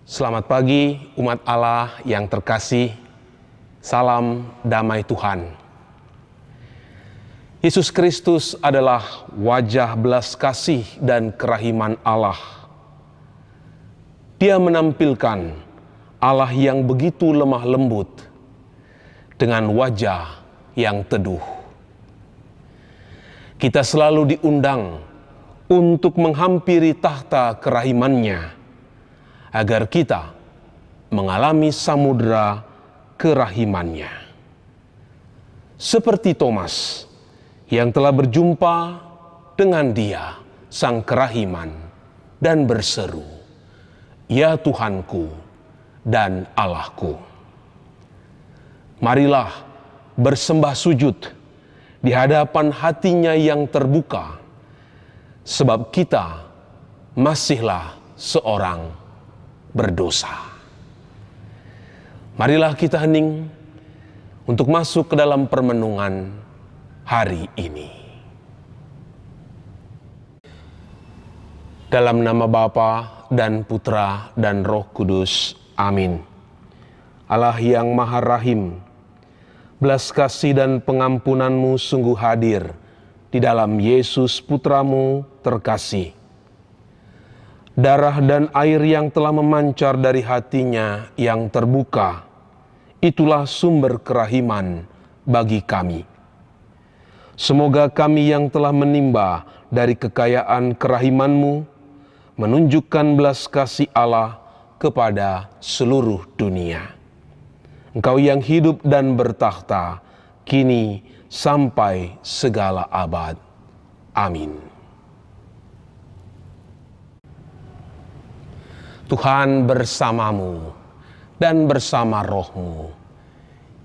Selamat pagi umat Allah yang terkasih, salam damai Tuhan. Yesus Kristus adalah wajah belas kasih dan kerahiman Allah. Dia menampilkan Allah yang begitu lemah lembut dengan wajah yang teduh. Kita selalu diundang untuk menghampiri tahta kerahimannya, agar kita mengalami samudera kerahimannya. Seperti Thomas yang telah berjumpa dengan Dia, Sang Kerahiman, dan berseru, "Ya Tuhanku dan Allahku." Marilah bersembah sujud di hadapan hatinya yang terbuka, sebab kita masihlah seorang berdosa. Marilah kita hening untuk masuk ke dalam permenungan hari ini. Dalam nama Bapa dan Putra dan Roh Kudus. Amin. Allah yang Maha Rahim, belas kasih dan pengampunan-Mu sungguh hadir di dalam Yesus Putra-Mu terkasih. Darah dan air yang telah memancar dari hatinya yang terbuka, itulah sumber kerahiman bagi kami. Semoga kami yang telah menimba dari kekayaan kerahiman-Mu, menunjukkan belas kasih Allah kepada seluruh dunia. Engkau yang hidup dan bertakhta, kini sampai segala abad. Amin. Tuhan bersamamu dan bersama rohmu.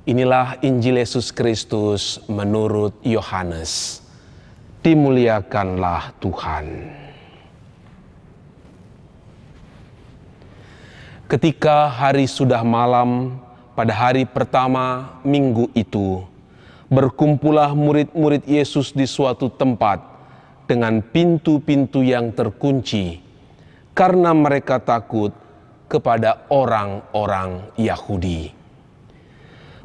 Inilah Injil Yesus Kristus menurut Yohanes. Dimuliakanlah Tuhan. Ketika hari sudah malam, pada hari pertama minggu itu, berkumpullah murid-murid Yesus di suatu tempat dengan pintu-pintu yang terkunci, karena mereka takut kepada orang-orang Yahudi.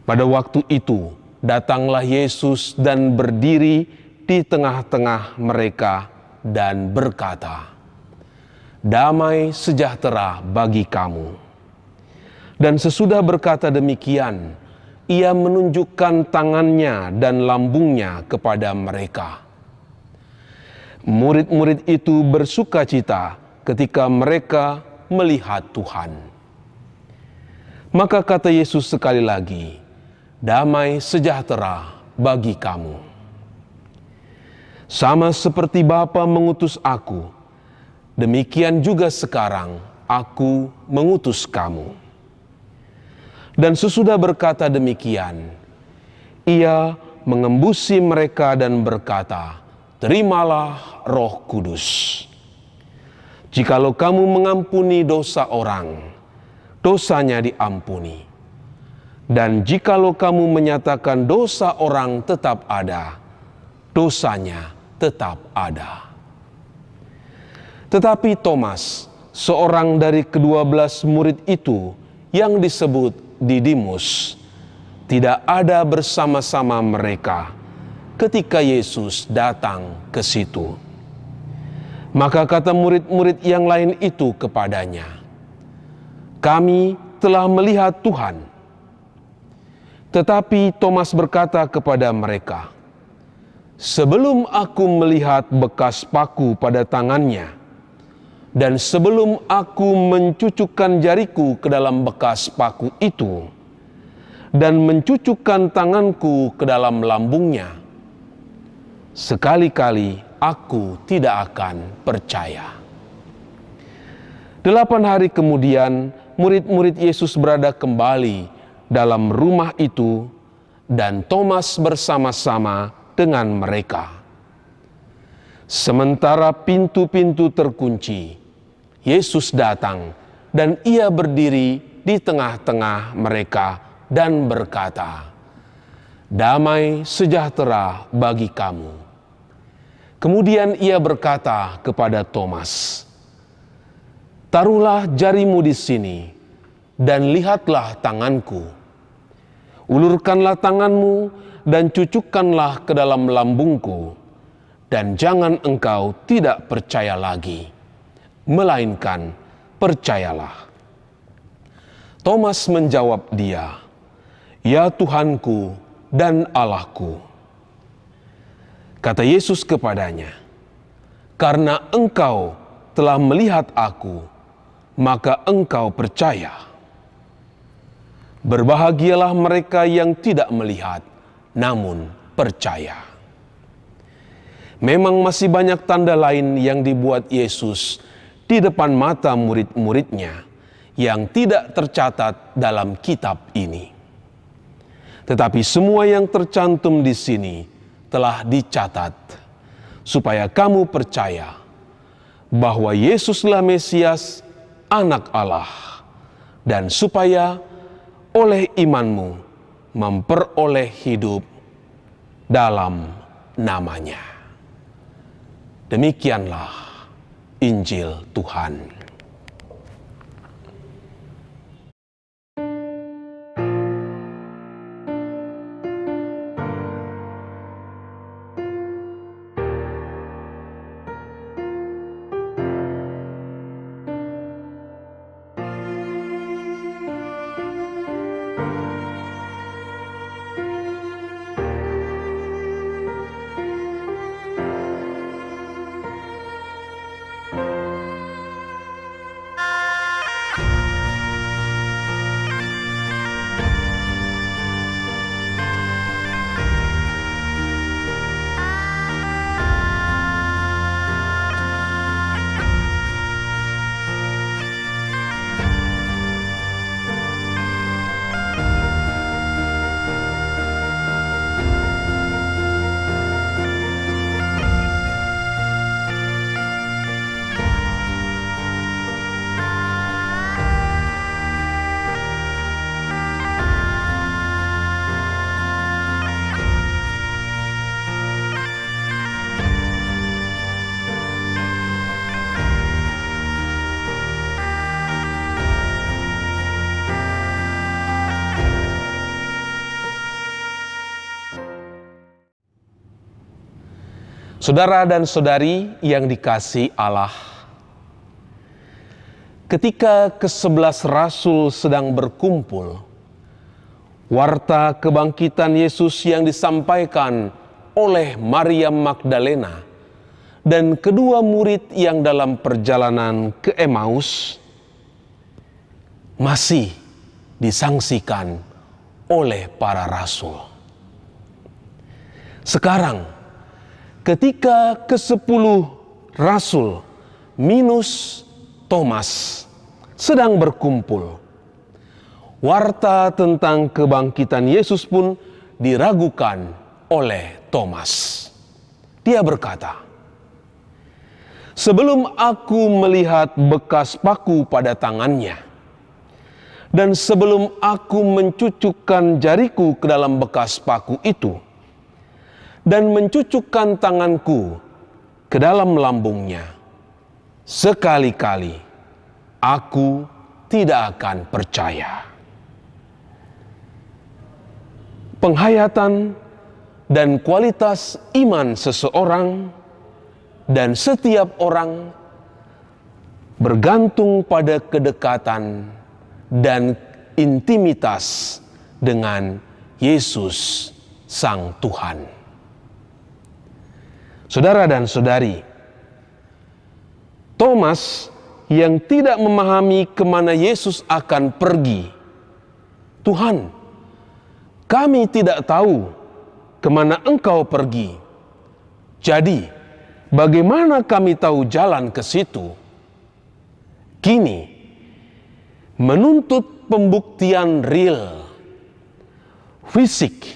Pada waktu itu, datanglah Yesus dan berdiri di tengah-tengah mereka dan berkata, "Damai sejahtera bagi kamu." Dan sesudah berkata demikian, Ia menunjukkan tangannya dan lambungnya kepada mereka. Murid-murid itu bersukacita ketika mereka melihat Tuhan. Maka kata Yesus sekali lagi, "Damai sejahtera bagi kamu. Sama seperti Bapa mengutus aku, demikian juga sekarang aku mengutus kamu." Dan sesudah berkata demikian, Ia mengembusi mereka dan berkata, "Terimalah Roh Kudus. Jikalau kamu mengampuni dosa orang, dosanya diampuni. Dan jikalau kamu menyatakan dosa orang tetap ada, dosanya tetap ada." Tetapi Thomas, seorang dari ke-12 murid itu yang disebut Didimus, tidak ada bersama-sama mereka ketika Yesus datang ke situ. Maka kata murid-murid yang lain itu kepadanya, "Kami telah melihat Tuhan." Tetapi Thomas berkata kepada mereka, "Sebelum aku melihat bekas paku pada tangannya, dan sebelum aku mencucukkan jariku ke dalam bekas paku itu, dan mencucukkan tanganku ke dalam lambungnya, sekali-kali aku tidak akan percaya." 8 hari kemudian, murid-murid Yesus berada kembali dalam rumah itu, dan Thomas bersama-sama dengan mereka. Sementara pintu-pintu terkunci, Yesus datang dan Ia berdiri di tengah-tengah mereka dan berkata, "Damai sejahtera bagi kamu." Kemudian Ia berkata kepada Thomas, Taruhlah jarimu di sini, dan lihatlah tanganku. Ulurkanlah tanganmu, dan cucukkanlah ke dalam lambungku, dan jangan engkau tidak percaya lagi, melainkan percayalah. Thomas menjawab dia, "Ya Tuhanku dan Allahku." Kata Yesus kepadanya, "Karena engkau telah melihat aku, maka engkau percaya. Berbahagialah mereka yang tidak melihat, namun percaya." Memang masih banyak tanda lain yang dibuat Yesus di depan mata murid-muridnya yang tidak tercatat dalam kitab ini. Tetapi semua yang tercantum di sini telah dicatat, supaya kamu percaya bahwa Yesuslah Mesias, Anak Allah, dan supaya oleh imanmu memperoleh hidup dalam namanya. Demikianlah Injil Tuhan. Saudara dan saudari yang dikasihi Allah, ketika ke-11 rasul sedang berkumpul, warta kebangkitan Yesus yang disampaikan oleh Maria Magdalena dan kedua murid yang dalam perjalanan ke Emmaus masih disangsikan oleh para rasul. Sekarang, ketika ke-10 rasul minus Thomas sedang berkumpul, warta tentang kebangkitan Yesus pun diragukan oleh Thomas. Dia berkata, "Sebelum aku melihat bekas paku pada tangannya, dan sebelum aku mencucukkan jariku ke dalam bekas paku itu, dan mencucukkan tanganku ke dalam lambungnya, sekali-kali aku tidak akan percaya." Penghayatan dan kualitas iman seseorang dan setiap orang bergantung pada kedekatan dan intimitas dengan Yesus Sang Tuhan. Saudara dan saudari, Thomas yang tidak memahami kemana Yesus akan pergi, "Tuhan, kami tidak tahu kemana Engkau pergi. Jadi, bagaimana kami tahu jalan ke situ?" Kini, menuntut pembuktian real, fisik,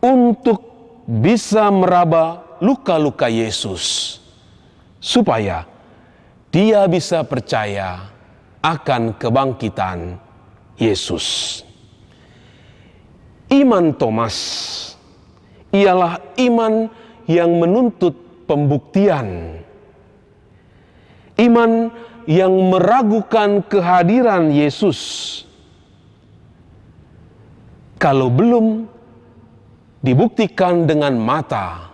untuk bisa meraba luka-luka Yesus, supaya dia bisa percaya akan kebangkitan Yesus. Iman Thomas ialah iman yang menuntut pembuktian. Iman yang meragukan kehadiran Yesus kalau belum dibuktikan dengan mata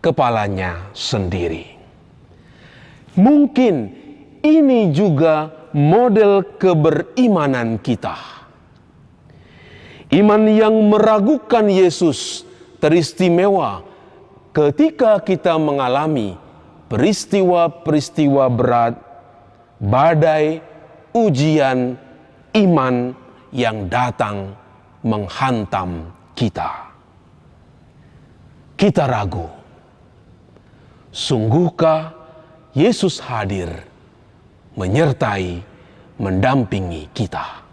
kepalanya sendiri. Mungkin ini juga model keberimanan kita. Iman yang meragukan Yesus teristimewa ketika kita mengalami peristiwa-peristiwa berat, badai, ujian iman yang datang menghantam kita. Kita ragu, sungguhkah Yesus hadir, menyertai, mendampingi kita?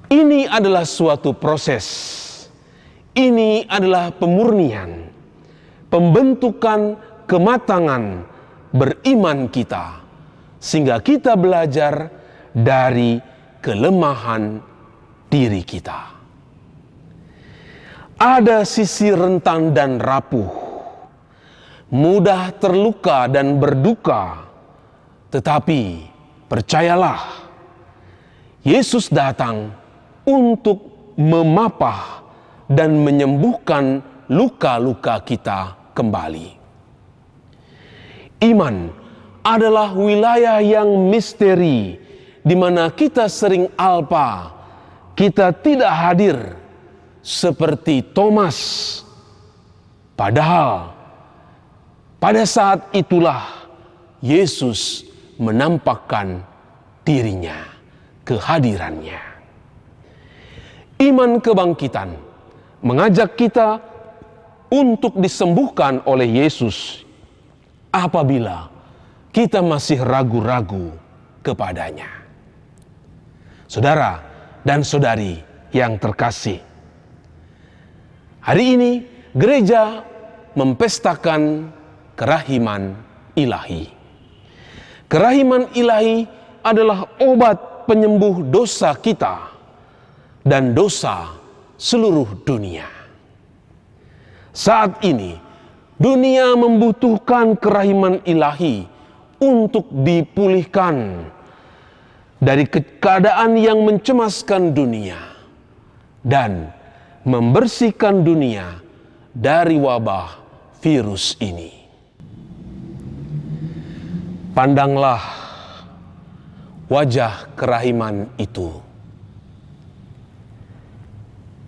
Ini adalah suatu proses. Ini adalah pemurnian, pembentukan kematangan beriman kita, sehingga kita belajar dari kelemahan diri kita. Ada sisi rentan dan rapuh, mudah terluka dan berduka, tetapi percayalah, Yesus datang untuk memapah dan menyembuhkan luka-luka kita kembali. Iman adalah wilayah yang misteri, di mana kita sering alpa, kita tidak hadir seperti Thomas. Padahal pada saat itulah Yesus menampakkan dirinya, kehadirannya. Iman kebangkitan mengajak kita untuk disembuhkan oleh Yesus apabila kita masih ragu-ragu kepadanya. Saudara dan saudari yang terkasih, hari ini gereja mempestakan kerahiman ilahi. Kerahiman ilahi adalah obat penyembuh dosa kita dan dosa seluruh dunia. Saat ini, dunia membutuhkan kerahiman ilahi untuk dipulihkan dari keadaan yang mencemaskan dunia dan membersihkan dunia dari wabah virus ini. Pandanglah wajah kerahiman itu.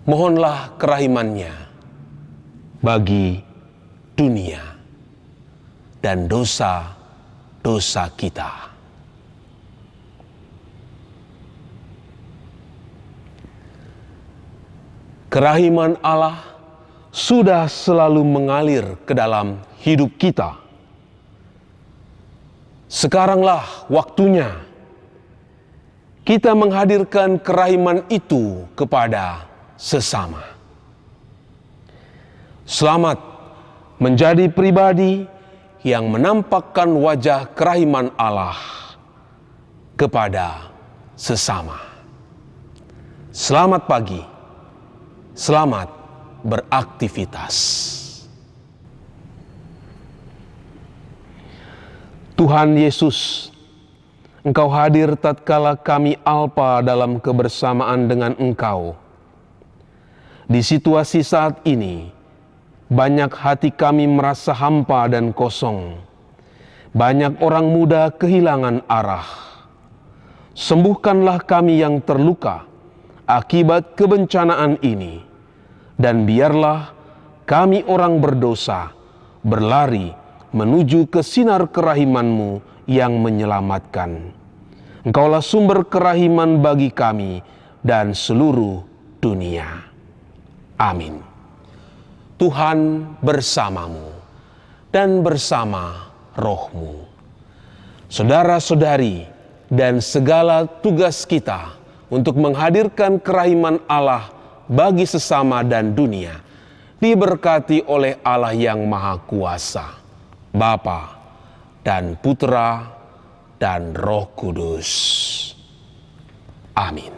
Mohonlah kerahimannya bagi dunia dan dosa-dosa kita. Kerahiman Allah sudah selalu mengalir ke dalam hidup kita. Sekaranglah waktunya kita menghadirkan kerahiman itu kepada sesama. Selamat menjadi pribadi yang menampakkan wajah kerahiman Allah kepada sesama. Selamat pagi, selamat beraktivitas. Tuhan Yesus, Engkau hadir tatkala kami alpa dalam kebersamaan dengan Engkau. Di situasi saat ini, banyak hati kami merasa hampa dan kosong. Banyak orang muda kehilangan arah. Sembuhkanlah kami yang terluka akibat kebencanaan ini. Dan biarlah kami orang berdosa berlari menuju ke sinar kerahiman-Mu yang menyelamatkan. Engkaulah sumber kerahiman bagi kami dan seluruh dunia. Amin. Tuhan bersamamu dan bersama rohmu. Saudara-saudari dan segala tugas kita untuk menghadirkan kerahiman Allah bagi sesama dan dunia diberkati oleh Allah yang Maha Kuasa, Bapa dan Putra dan Roh Kudus. Amin.